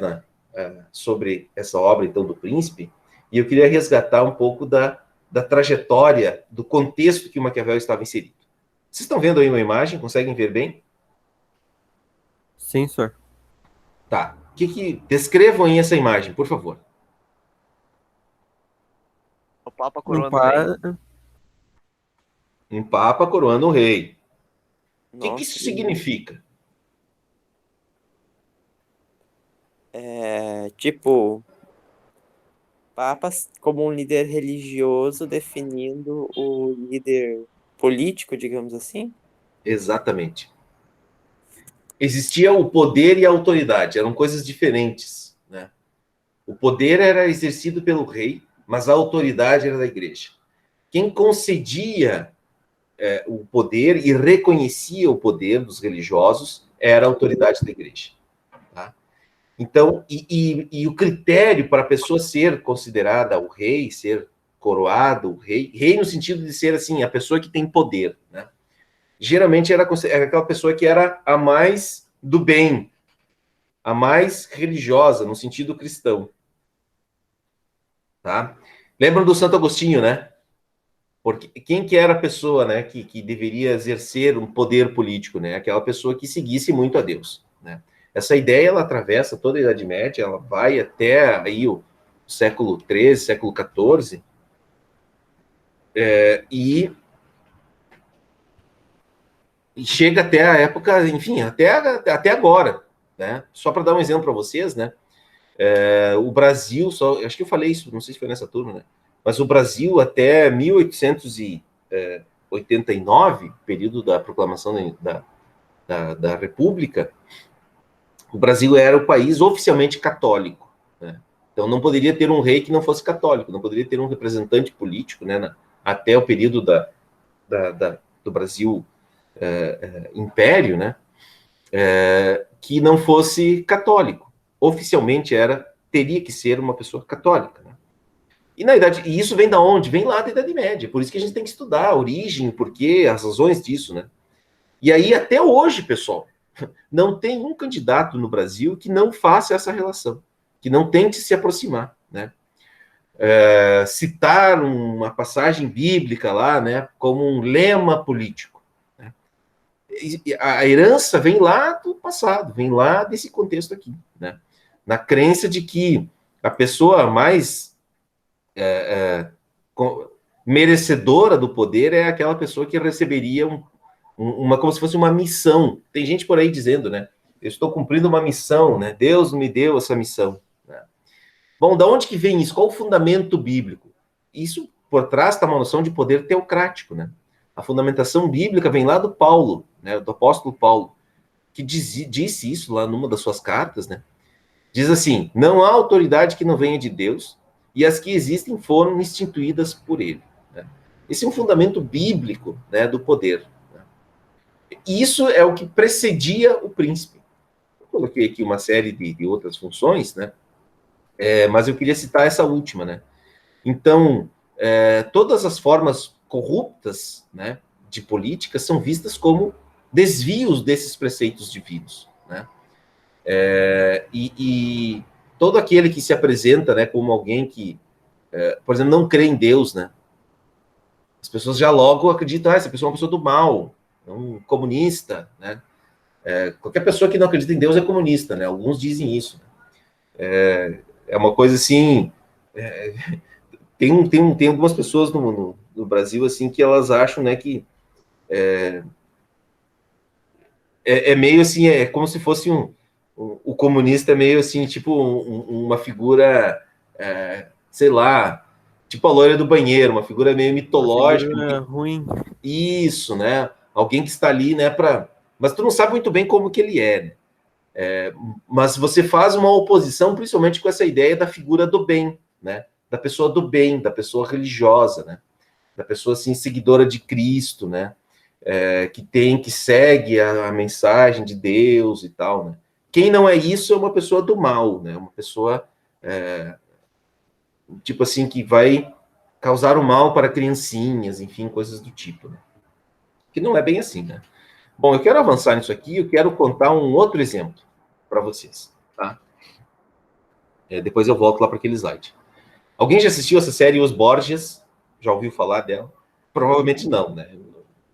S1: sobre essa obra, então, do Príncipe, e eu queria resgatar um pouco da trajetória, do contexto que o Maquiavel estava inserido. Vocês estão vendo aí uma imagem? Conseguem ver bem?
S2: Sim, senhor.
S1: Tá. Descrevam aí essa imagem, por favor.
S3: O Papa
S2: Um
S3: coroando o rei.
S1: Um Papa coroando um rei. O que
S2: Nossa,
S1: isso significa?
S2: Tipo, papas como um líder religioso definindo o líder político, digamos assim?
S1: Exatamente. Existia o poder e a autoridade, eram coisas diferentes. Né? O poder era exercido pelo rei, mas a autoridade era da igreja. Quem concedia o poder e reconhecia o poder dos religiosos era a autoridade da igreja. Tá? Então, e o critério para a pessoa ser considerada o rei, ser coroado o rei, rei no sentido de ser assim, a pessoa que tem poder, né? Geralmente era aquela pessoa que era a mais do bem, a mais religiosa, no sentido cristão. Tá? Lembram do Santo Agostinho, né? Porque quem que era a pessoa, né, que deveria exercer um poder político, né? Aquela pessoa que seguisse muito a Deus, né? Essa ideia, ela atravessa toda a Idade Média, ela vai até aí o século XIII, século XIV, e chega até a época, enfim, até agora, né? Só para dar um exemplo para vocês, né? O Brasil, acho que eu falei isso, não sei se foi nessa turma, né? Mas o Brasil até 1889, período da proclamação da República, o Brasil era o país oficialmente católico. Né? Então não poderia ter um rei que não fosse católico, não poderia ter um representante político, né, até o período do Brasil Império, né, que não fosse católico. Oficialmente teria que ser uma pessoa católica. Né? E isso vem da onde? Vem lá da Idade Média. Por isso que a gente tem que estudar a origem, o porquê, as razões disso, né? E aí, até hoje, pessoal, não tem um candidato no Brasil que não faça essa relação, que não tente se aproximar, né? Citar uma passagem bíblica lá, né, como um lema político. Né? A herança vem lá do passado, vem lá desse contexto aqui, né? Na crença de que a pessoa mais merecedora do poder é aquela pessoa que receberia como se fosse uma missão. Tem gente por aí dizendo, né? Eu estou cumprindo uma missão, né? Deus me deu essa missão. Né? Bom, da onde que vem isso? Qual o fundamento bíblico? Isso por trás está uma noção de poder teocrático, né? A fundamentação bíblica vem lá do Paulo, né? Do apóstolo Paulo, que disse isso lá numa das suas cartas, né? Diz assim: não há autoridade que não venha de Deus, e as que existem foram instituídas por ele. Né? Esse é um fundamento bíblico, né, do poder. Isso é o que precedia o príncipe. Eu coloquei aqui uma série de outras funções, né? Mas eu queria citar essa última, né? Então, todas as formas corruptas, né, de política são vistas como desvios desses preceitos divinos, né? E todo aquele que se apresenta, né, como alguém que, por exemplo, não crê em Deus, né? As pessoas já logo acreditam, essa pessoa é uma pessoa do mal, é um comunista, né? Qualquer pessoa que não acredita em Deus é comunista, né? Alguns dizem isso. É uma coisa assim. Tem algumas pessoas no Brasil assim que elas acham, né, que é meio assim, é como se fosse o comunista é meio assim, tipo uma figura, sei lá, tipo a loira do banheiro, uma figura meio
S2: Uma
S1: mitológica.
S2: figura ruim.
S1: Isso, né? Alguém que está ali, né, para... Mas tu não sabe muito bem como que ele é, né? Mas você faz uma oposição, principalmente com essa ideia da figura do bem, né? Da pessoa do bem, da pessoa religiosa, né? Da pessoa, assim, seguidora de Cristo, né? Que segue a mensagem de Deus e tal, né? Quem não é isso é uma pessoa do mal, né? Uma pessoa, tipo assim, que vai causar o mal para criancinhas, enfim, coisas do tipo, né? Que não é bem assim, né? Bom, eu quero avançar nisso aqui, eu quero contar um outro exemplo para vocês, tá? Depois eu volto lá para aquele slide. Alguém já assistiu essa série Os Borgias? Já ouviu falar dela? Provavelmente não, né?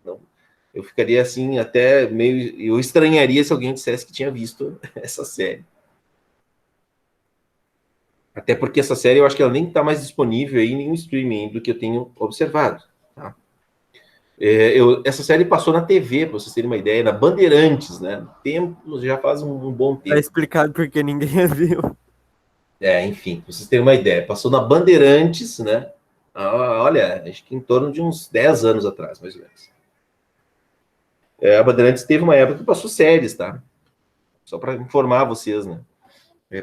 S1: Não. Eu ficaria assim, até meio. Eu estranharia se alguém dissesse que tinha visto essa série. Até porque essa série eu acho que ela nem está mais disponível aí em nenhum streaming do que eu tenho observado. Tá? Essa série passou na TV, para vocês terem uma ideia, na Bandeirantes, né? Tempo, já faz um bom
S2: Tá
S1: tempo.
S2: explicado porque ninguém viu.
S1: Enfim, pra vocês terem uma ideia. Passou na Bandeirantes, né? Olha, acho que em torno de uns 10 anos atrás, mais ou menos. A Bandeirantes teve uma época que passou séries, tá? Só para informar vocês, né?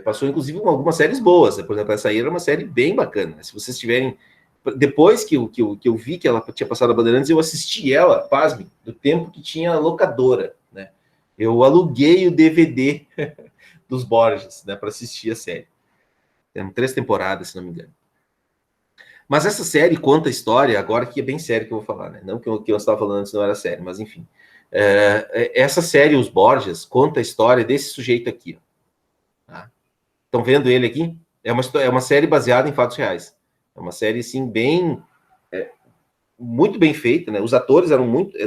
S1: Passou, inclusive, algumas séries boas. Né? Por exemplo, essa aí era uma série bem bacana. Né? Se vocês tiverem... Depois que eu vi que ela tinha passado a Bandeirantes, eu assisti ela, pasme, do tempo que tinha locadora, né? Eu aluguei o DVD dos Borges, né? Para assistir a série. Tem 3 temporadas, se não me engano. Mas essa série conta a história, agora que é bem sério que eu vou falar, né? Não que eu estava falando antes não era sério, mas enfim. Essa série, Os Borgias, conta a história desse sujeito aqui. Tá? Estão vendo ele aqui? É uma série baseada em fatos reais. É uma série, assim, muito bem feita, né? Os atores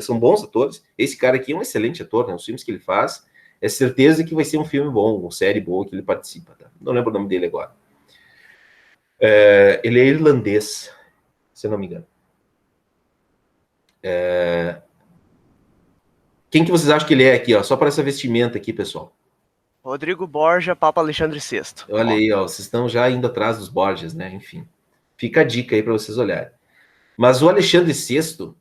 S1: são bons atores. Esse cara aqui é um excelente ator, né? Os filmes que ele faz, é certeza que vai ser um filme bom, uma série boa que ele participa. Tá? Não lembro o nome dele agora. Ele é irlandês, se eu não me engano. Quem que vocês acham que ele é aqui, ó? Só para essa vestimenta aqui, pessoal.
S3: Rodrigo Borgia, Papa Alexandre VI.
S1: Olha aí, ó, vocês estão já indo atrás dos Borgias, né? Enfim, fica a dica aí para vocês olharem. Mas o Alexandre VI,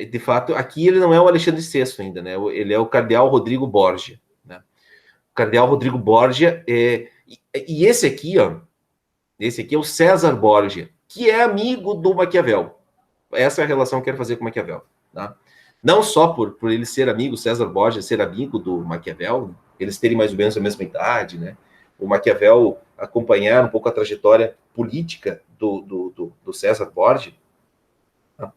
S1: de fato, aqui ele não é o Alexandre VI ainda, né? Ele é o cardeal Rodrigo Borgia, né? O cardeal Rodrigo Borgia e esse aqui, ó, esse aqui é o César Borgia, que é amigo do Maquiavel. Essa é a relação que eu quero fazer com o Maquiavel, tá? Não só por ele ser amigo, César Borgia ser amigo do Maquiavel, eles terem mais ou menos a mesma idade, né? O Maquiavel acompanhar um pouco a trajetória política do César Borgia. Tá?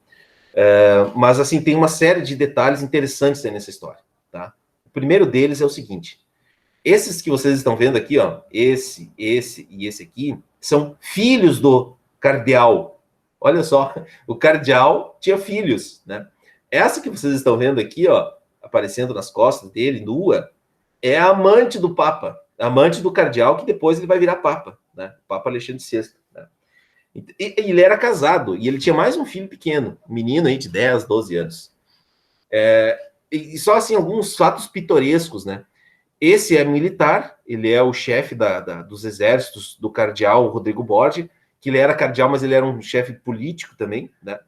S1: Mas, assim, tem uma série de detalhes interessantes aí nessa história, tá? O primeiro deles é o seguinte: esses que vocês estão vendo aqui, ó, esse e esse aqui, são filhos do cardeal. Olha só, o cardeal tinha filhos, né? Essa que vocês estão vendo aqui, ó, aparecendo nas costas dele, nua, é a amante do Papa, a amante do cardeal, que depois ele vai virar Papa, né? Papa Alexandre VI. Né? E ele era casado, e ele tinha mais um filho pequeno, um menino aí de 10, 12 anos. E só, assim, alguns fatos pitorescos, né? Esse é militar, ele é o chefe dos exércitos do cardeal Rodrigo Borgia, que ele era cardeal, mas ele era um chefe político também, né?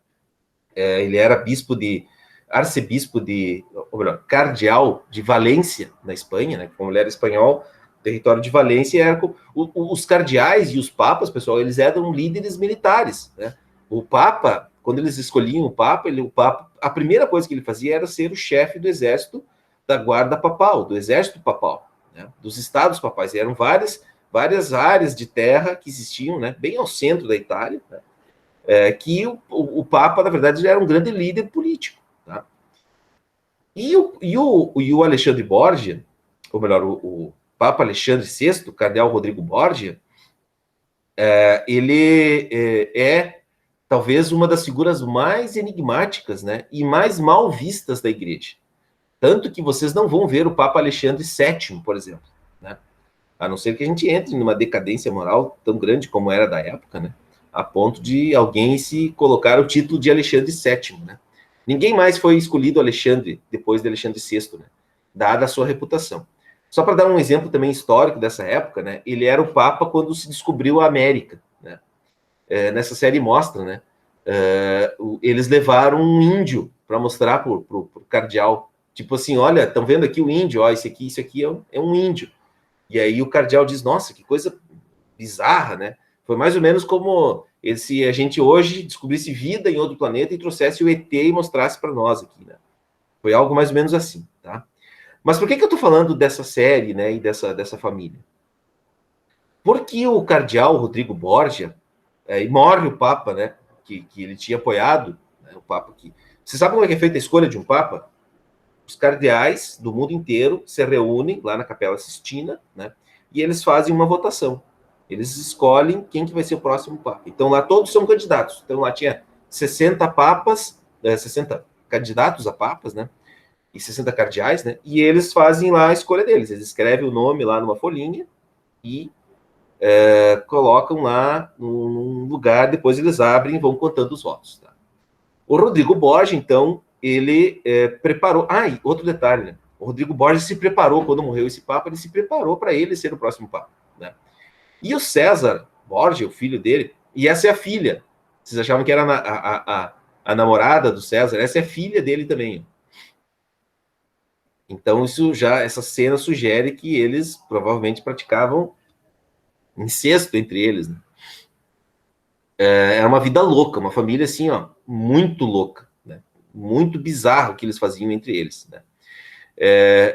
S1: Ele era arcebispo ou melhor, cardeal de Valência, na Espanha, né? Como ele era espanhol, o território de Valência era... Os cardeais e os papas, pessoal, eles eram líderes militares, né? O papa, quando eles escolhiam o papa, a primeira coisa que ele fazia era ser o chefe do exército da guarda papal, do exército papal, né? Dos estados papais. E eram várias áreas de terra que existiam, né? Bem ao centro da Itália, né? Que o Papa, na verdade, era um grande líder político. Tá? E o Alexandre Borgia, ou melhor, o Papa Alexandre VI, o cardeal Rodrigo Borgia, ele talvez uma das figuras mais enigmáticas, né, e mais mal vistas da igreja. Tanto que vocês não vão ver o Papa Alexandre VII, por exemplo. Né? A não ser que a gente entre numa decadência moral tão grande como era da época, né? A ponto de alguém se colocar o título de Alexandre VII, né? Ninguém mais foi escolhido Alexandre depois de Alexandre VI, né? Dada a sua reputação. Só para dar um exemplo também histórico dessa época, né? Ele era o Papa quando se descobriu a América, né? Nessa série mostra, né? Eles levaram um índio para mostrar para o cardeal. Tipo assim, olha, estão vendo aqui o índio, ó, isso aqui é um índio. E aí o cardeal diz, nossa, que coisa bizarra, né? Foi mais ou menos como se a gente hoje descobrisse vida em outro planeta e trouxesse o ET e mostrasse para nós aqui, né? Foi algo mais ou menos assim, tá? Mas por que eu estou falando dessa série, né, e dessa família? Porque o cardeal Rodrigo Borgia, e morre o Papa, né, que ele tinha apoiado, né, o Papa que... Você sabe como é que é feita a escolha de um Papa? Os cardeais do mundo inteiro se reúnem lá na Capela Sistina, né, e eles fazem uma votação. Eles escolhem quem que vai ser o próximo Papa. Então lá todos são candidatos. Então lá tinha 60 papas, 60 candidatos a papas, né, e 60 cardeais, né, e eles fazem lá a escolha deles. Eles escrevem o nome lá numa folhinha e colocam lá num lugar, depois eles abrem e vão contando os votos. Tá? O Rodrigo Borgia, então, ele preparou... e outro detalhe, né? O Rodrigo Borgia se preparou, quando morreu esse Papa, ele se preparou para ele ser o próximo Papa. Né? E o César Borgia, o filho dele, e essa é a filha. Vocês achavam que era a namorada do César? Essa é a filha dele também. Então, essa cena sugere que eles provavelmente praticavam incesto entre eles, né? Era uma vida louca, uma família assim, ó, muito louca, né? Muito bizarro o que eles faziam entre eles, né?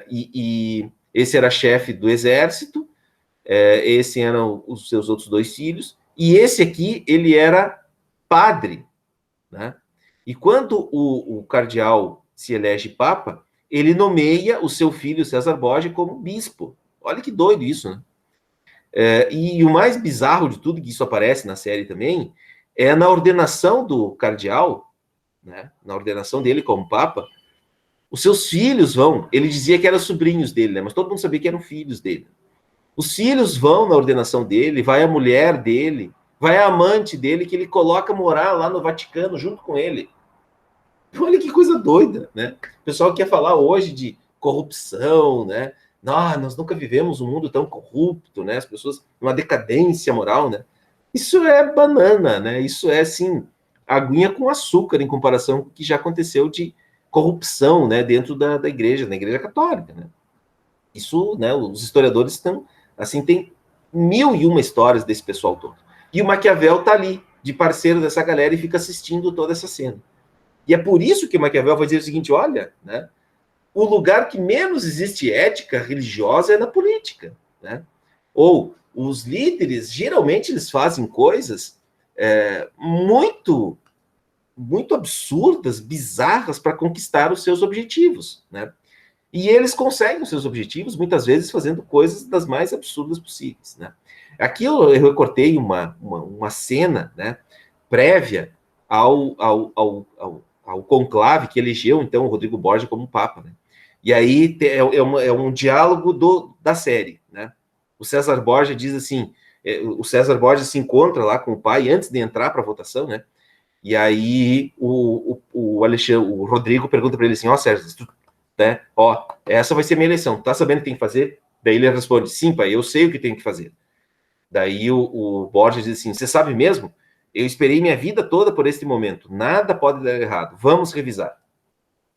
S1: E esse era chefe do exército, esse eram os seus outros 2 filhos, e esse aqui, ele era padre, né? E quando o cardeal se elege papa, ele nomeia o seu filho César Borgia como bispo. Olha que doido isso, né? E o mais bizarro de tudo, que isso aparece na série também, é na ordenação do cardeal, né, na ordenação dele como papa, os seus filhos vão, ele dizia que eram sobrinhos dele, né, mas todo mundo sabia que eram filhos dele. Os filhos vão na ordenação dele, vai a mulher dele, vai a amante dele, que ele coloca morar lá no Vaticano junto com ele. Olha que coisa doida, né? O pessoal quer falar hoje de corrupção, né? Nós nunca vivemos um mundo tão corrupto, né? As pessoas, uma decadência moral, né? Isso é banana, né? Isso é, assim, aguinha com açúcar em comparação com o que já aconteceu de corrupção, né? Dentro da igreja, na igreja católica, né? Isso, né? Os historiadores estão, assim, tem 1001 histórias desse pessoal todo. E o Maquiavel tá ali, de parceiro dessa galera, e fica assistindo toda essa cena. E é por isso que Maquiavel vai dizer o seguinte, olha, né? O lugar que menos existe ética religiosa é na política, né? Ou os líderes, geralmente, eles fazem coisas muito absurdas, bizarras, para conquistar os seus objetivos, né? E eles conseguem os seus objetivos, muitas vezes, fazendo coisas das mais absurdas possíveis, né? Aqui eu recortei uma cena, né, prévia ao conclave que elegeu, então, o Rodrigo Borgia como Papa, né? E aí é um diálogo da série, né? O César Borgia diz assim, o César Borgia se encontra lá com o pai antes de entrar para a votação, né? E aí o Rodrigo pergunta para ele assim, César, né? Essa vai ser minha eleição, tá sabendo o que tem que fazer? Daí ele responde, sim, pai, eu sei o que tem que fazer. Daí o Borgia diz assim, você sabe mesmo? Eu esperei minha vida toda por este momento, nada pode dar errado, vamos revisar.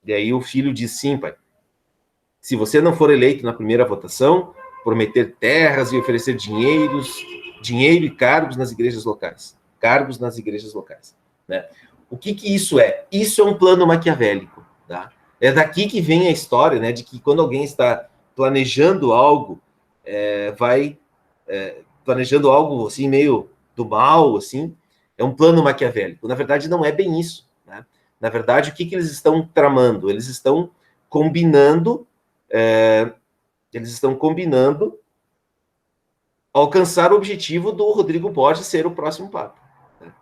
S1: E aí o filho diz, sim, pai, se você não for eleito na primeira votação, prometer terras e oferecer dinheiro e cargos nas igrejas locais. Cargos nas igrejas locais. Né? O que isso é? Isso é um plano maquiavélico. Tá? É daqui que vem a história, né, de que quando alguém está planejando algo, planejando algo assim, meio do mal, assim, é um plano maquiavélico. Na verdade, não é bem isso. Né? Na verdade, o que eles estão tramando? Eles estão combinando alcançar o objetivo do Rodrigo Borgia ser o próximo Papa. Né?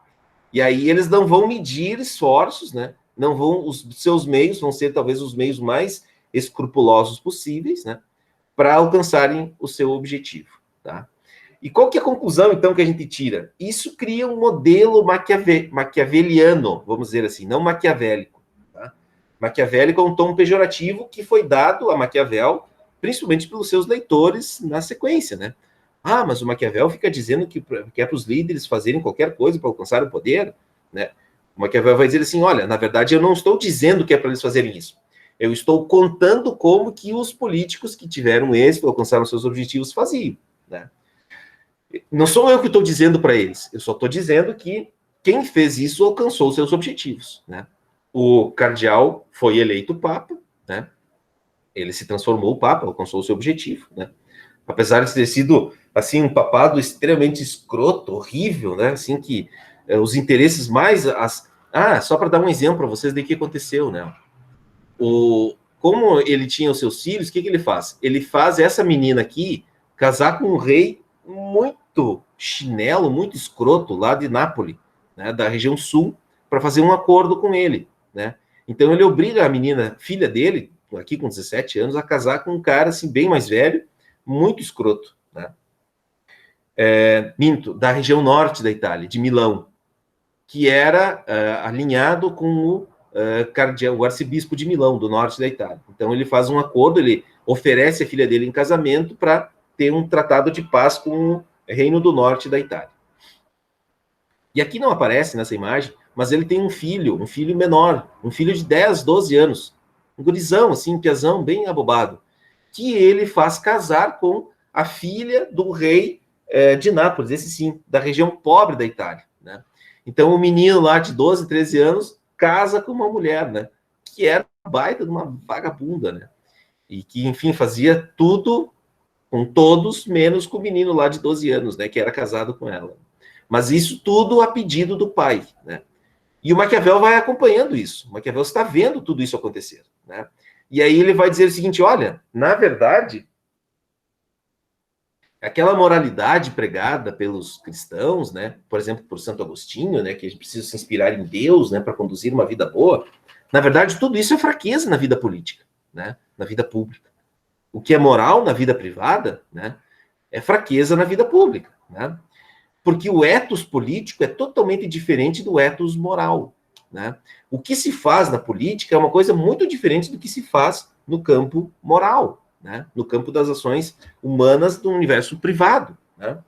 S1: E aí eles não vão medir esforços, né? Não vão, os seus meios vão ser talvez os meios mais escrupulosos possíveis, né? Para alcançarem o seu objetivo. Tá? E qual que é a conclusão, então, que a gente tira? Isso cria um modelo maquiaveliano, vamos dizer assim, não maquiavélico. Tá? Maquiavélico é um tom pejorativo que foi dado a Maquiavel, principalmente pelos seus leitores na sequência, né? Ah, mas o Maquiavel fica dizendo que é para os líderes fazerem qualquer coisa para alcançar o poder, né? O Maquiavel vai dizer assim, olha, na verdade eu não estou dizendo que é para eles fazerem isso. Eu estou contando como que os políticos que tiveram êxito, alcançaram seus objetivos, faziam, né? Não sou eu que estou dizendo para eles, eu só estou dizendo que quem fez isso alcançou seus objetivos, né? O cardeal foi eleito papa, né? Ele se transformou papa, alcançou o seu objetivo, né? Apesar de ter sido, assim, um papado extremamente escroto, horrível, né? Assim, que os interesses mais... só para dar um exemplo para vocês do que aconteceu, né? Como ele tinha os seus filhos, o que ele faz? Ele faz essa menina aqui casar com um rei muito chinelo, muito escroto, lá de Nápoles, né? Da região sul, para fazer um acordo com ele, né? Então ele obriga a menina, filha dele, aqui com 17 anos, a casar com um cara, assim, bem mais velho, muito escroto, né? Minto, da região norte da Itália, de Milão, que era alinhado com o arcebispo de Milão, do norte da Itália. Então ele faz um acordo, ele oferece a filha dele em casamento para ter um tratado de paz com o reino do norte da Itália. E aqui não aparece nessa imagem, mas ele tem um filho menor, um filho de 10, 12 anos, um gurizão, assim, um piazão, bem abobado, que ele faz casar com a filha do rei de Nápoles, esse sim, da região pobre da Itália, né? Então o menino lá de 12, 13 anos casa com uma mulher, né? Que era uma baita de uma vagabunda, né? E que, enfim, fazia tudo com todos, menos com o menino lá de 12 anos, né? Que era casado com ela. Mas isso tudo a pedido do pai, né? E o Maquiavel vai acompanhando isso. O Maquiavel está vendo tudo isso acontecer, né? E aí ele vai dizer o seguinte, olha, na verdade, aquela moralidade pregada pelos cristãos, né? Por exemplo, por Santo Agostinho, né? Que a gente precisa se inspirar em Deus, né? Para conduzir uma vida boa. Na verdade, tudo isso é fraqueza na vida política, né? Na vida pública. O que é moral na vida privada, né? É fraqueza na vida pública, né? Porque o ethos político é totalmente diferente do ethos moral, né? O que se faz na política é uma coisa muito diferente do que se faz no campo moral, né? No campo das ações humanas do universo privado, né?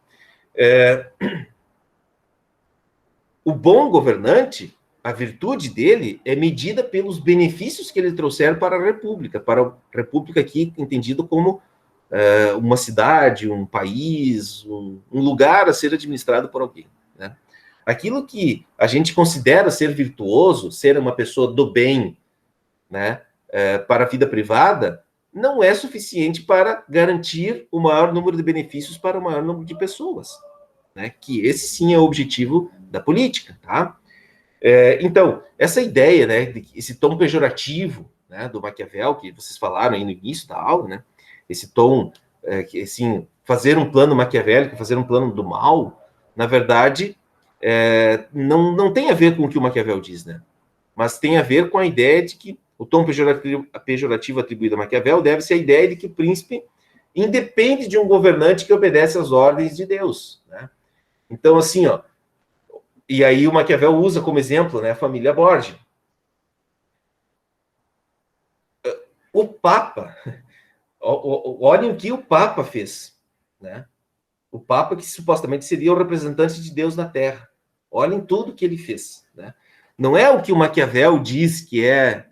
S1: O bom governante, a virtude dele é medida pelos benefícios que ele trouxer para a República aqui entendido como uma cidade, um país, um lugar a ser administrado por alguém, né? Aquilo que a gente considera ser virtuoso, ser uma pessoa do bem, né, para a vida privada, não é suficiente para garantir o maior número de benefícios para o maior número de pessoas, né? Que esse sim é o objetivo da política, tá? Então, essa ideia, né, esse tom pejorativo, né, do Maquiavel, que vocês falaram aí no início da aula, né, esse tom, que, assim, fazer um plano maquiavélico, fazer um plano do mal, na verdade, não tem a ver com o que o Maquiavel diz, né? Mas tem a ver com a ideia de que o tom pejorativo atribuído a Maquiavel deve ser a ideia de que o príncipe independe de um governante que obedece às ordens de Deus, né? Então, assim, ó, e aí o Maquiavel usa como exemplo, né, a família Borgia. O Papa, olhem o que o Papa fez, né? O Papa que supostamente seria o representante de Deus na Terra. Olhem tudo que ele fez, né? Não é o que o Maquiavel diz que é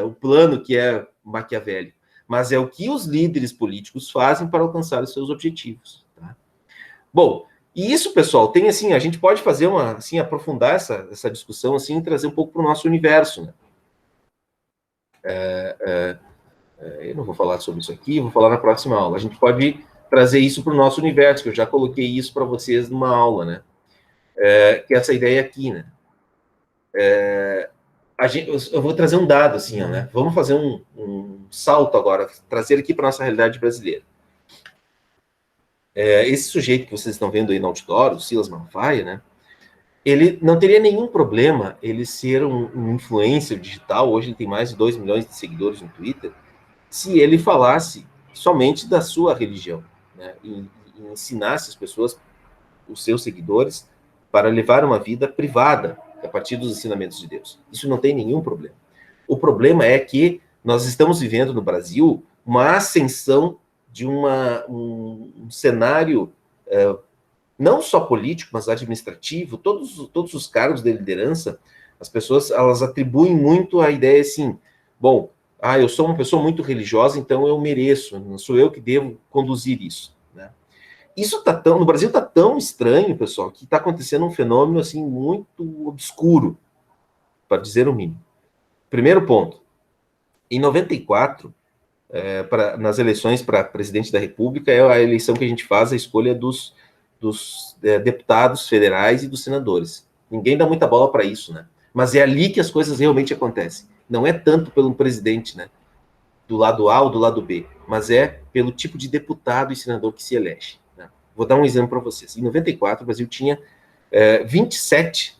S1: o plano que é maquiavélico, mas é o que os líderes políticos fazem para alcançar os seus objetivos, tá? Bom, e isso, pessoal, tem assim, a gente pode fazer uma, assim, aprofundar essa discussão assim e trazer um pouco para o nosso universo, né? Eu não vou falar sobre isso aqui, vou falar na próxima aula. A gente pode trazer isso para o nosso universo, que eu já coloquei isso para vocês numa aula, né? Que é essa ideia aqui, né? Eu vou trazer um dado, assim, ó, né? Vamos fazer um salto agora, trazer aqui para nossa realidade brasileira. Esse sujeito que vocês estão vendo aí no outdoor, o Silas Malafaia, né? Ele não teria nenhum problema ele ser um influencer digital, hoje ele tem mais de 2 milhões de seguidores no Twitter, se ele falasse somente da sua religião, né? E ensinasse as pessoas, os seus seguidores, para levar uma vida privada, a partir dos ensinamentos de Deus. Isso não tem nenhum problema. O problema é que nós estamos vivendo no Brasil uma ascensão de um cenário não só político, mas administrativo. Todos os cargos de liderança, as pessoas elas atribuem muito a ideia assim, bom, eu sou uma pessoa muito religiosa, então eu mereço, não sou eu que devo conduzir isso, né? Isso no Brasil está tão estranho, pessoal, que está acontecendo um fenômeno assim muito obscuro, para dizer o mínimo. Primeiro ponto, em 94, nas eleições para presidente da República, é a eleição que a gente faz a escolha dos deputados federais e dos senadores. Ninguém dá muita bola para isso, né? Mas é ali que as coisas realmente acontecem. Não é tanto pelo presidente, né? Do lado A ou do lado B, mas é pelo tipo de deputado e senador que se elege, né? Vou dar um exemplo para vocês. Em 94, o Brasil tinha 27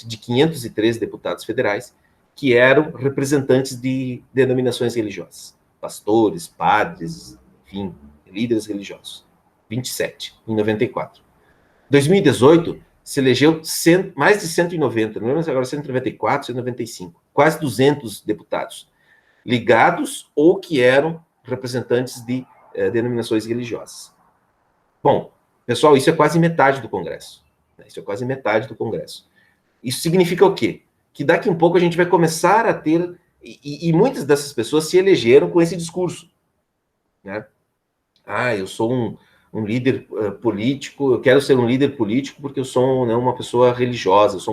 S1: de 513 deputados federais que eram representantes de denominações religiosas. Pastores, padres, enfim, líderes religiosos. 27, em 94. Em 2018, se elegeu mais de 190, não lembro agora, 194, 195, quase 200 deputados, ligados ou que eram representantes de denominações religiosas. Bom, pessoal, isso é quase metade do Congresso. Isso é quase metade do Congresso. Isso significa o quê? Que daqui a um pouco a gente vai começar a ter... E muitas dessas pessoas se elegeram com esse discurso, né? Eu sou um líder político, eu quero ser um líder político porque eu sou uma pessoa religiosa, eu sou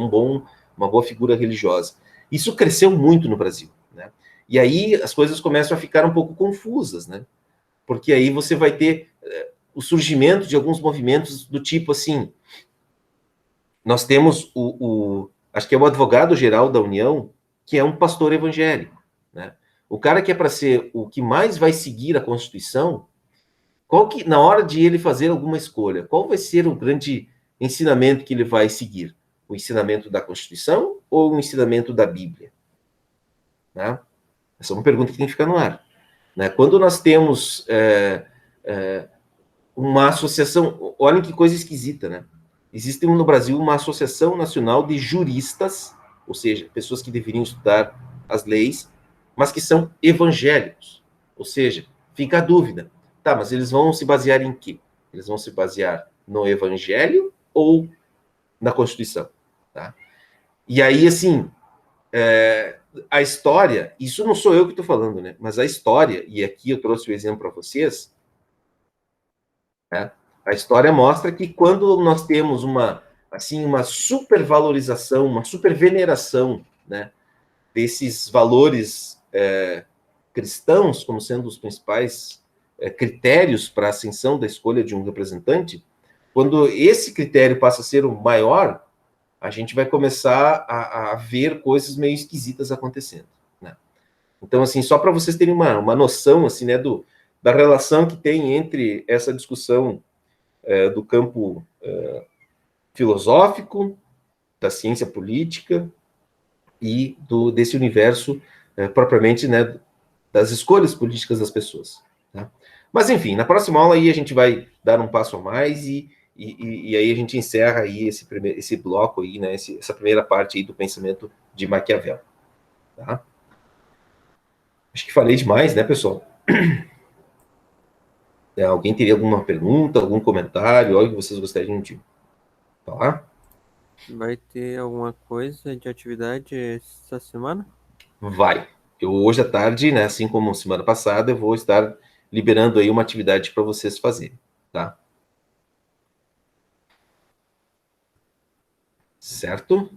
S1: uma boa figura religiosa. Isso cresceu muito no Brasil, né? E aí as coisas começam a ficar um pouco confusas, né? Porque aí você vai ter o surgimento de alguns movimentos do tipo assim, nós temos acho que é o advogado-geral da União, que é um pastor evangélico, né? O cara que é para ser o que mais vai seguir a Constituição, na hora de ele fazer alguma escolha, qual vai ser o grande ensinamento que ele vai seguir? O ensinamento da Constituição ou o ensinamento da Bíblia? Né? Essa é uma pergunta que tem que ficar no ar. Né? Quando nós temos uma associação, olhem que coisa esquisita, né? Existe no Brasil uma Associação Nacional de Juristas, ou seja, pessoas que deveriam estudar as leis, mas que são evangélicos. Ou seja, fica a dúvida. Tá, mas eles vão se basear em quê? Eles vão se basear no Evangelho ou na Constituição? Tá? E aí, assim, a história, isso não sou eu que estou falando, né? Mas a história, e aqui eu trouxe o exemplo para vocês, né? A história mostra que quando nós temos uma supervalorização, uma superveneração, né, desses valores cristãos como sendo os principais critérios para a ascensão da escolha de um representante, quando esse critério passa a ser o maior, a gente vai começar a ver coisas meio esquisitas acontecendo, né? Então, assim, só para vocês terem uma noção, assim, né, da relação que tem entre essa discussão do campo filosófico, da ciência política e desse universo propriamente, né, das escolhas políticas das pessoas. Tá? Mas, enfim, na próxima aula aí a gente vai dar um passo a mais e aí a gente encerra aí esse bloco aí, né, essa primeira parte aí do pensamento de Maquiavel. Tá? Acho que falei demais, né, pessoal? Alguém teria alguma pergunta, algum comentário, algo que vocês gostariam de falar?
S2: Vai ter alguma coisa de atividade essa semana?
S1: Vai. Hoje à tarde, né, assim como semana passada, eu vou estar liberando aí uma atividade para vocês fazerem, tá? Certo?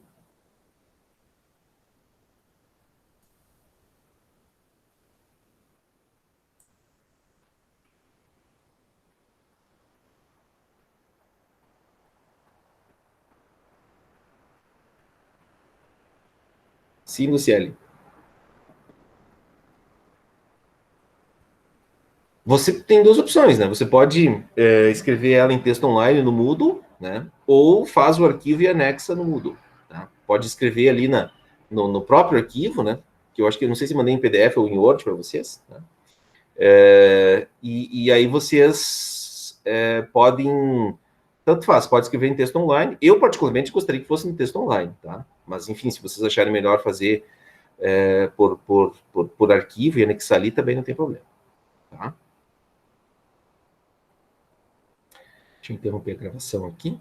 S1: Sim, Luciele. Você tem duas opções, né? Você pode escrever ela em texto online no Moodle, né? Ou faz o arquivo e anexa no Moodle. Tá? Pode escrever ali no próprio arquivo, né? Que eu acho que não sei se mandei em PDF ou em Word para vocês. Né? E aí vocês podem, tanto faz, pode escrever em texto online. Eu particularmente gostaria que fosse no texto online, tá? Mas enfim, se vocês acharem melhor fazer por arquivo e anexar ali também não tem problema. Tá? Deixa eu interromper a gravação aqui.